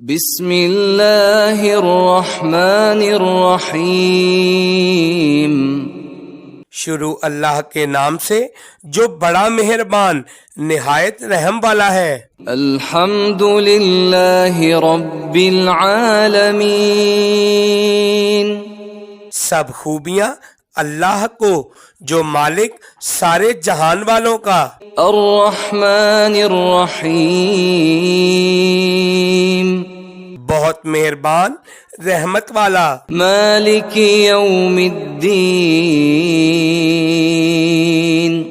بسم اللہ الرحمن الرحیم۔ شروع اللہ کے نام سے جو بڑا مہربان نہایت رحم والا ہے۔ الحمد للہ رب العالمین۔ سب خوبیاں اللہ کو جو مالک سارے جہان والوں کا۔ الرحمن الرحیم۔ بہت مہربان رحمت والا۔ مالک یوم الدین۔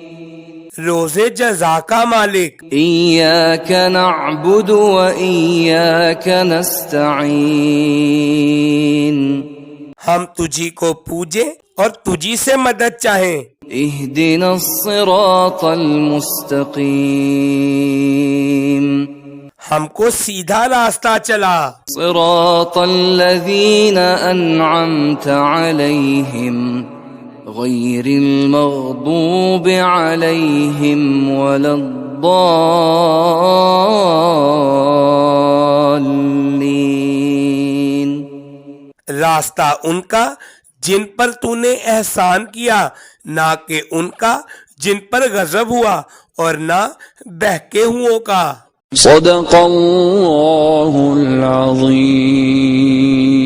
روز جزا کا مالک۔ ایاک نعبد و ایاک نستعین۔ ہم تجھی کو پوجیں اور تجھی سے مدد چاہیں۔ اہدنا الصراط المستقیم۔ ہم کو سیدھا راستہ چلا۔ صراط الذین انعمت علیہم غیر المغضوب علیہم ولا الضالین۔ راستہ ان کا جن پر تو نے احسان کیا، نہ کہ ان کا جن پر غضب ہوا، اور نہ بہکے ہوئوں کا۔ صدق اللہ العظیم۔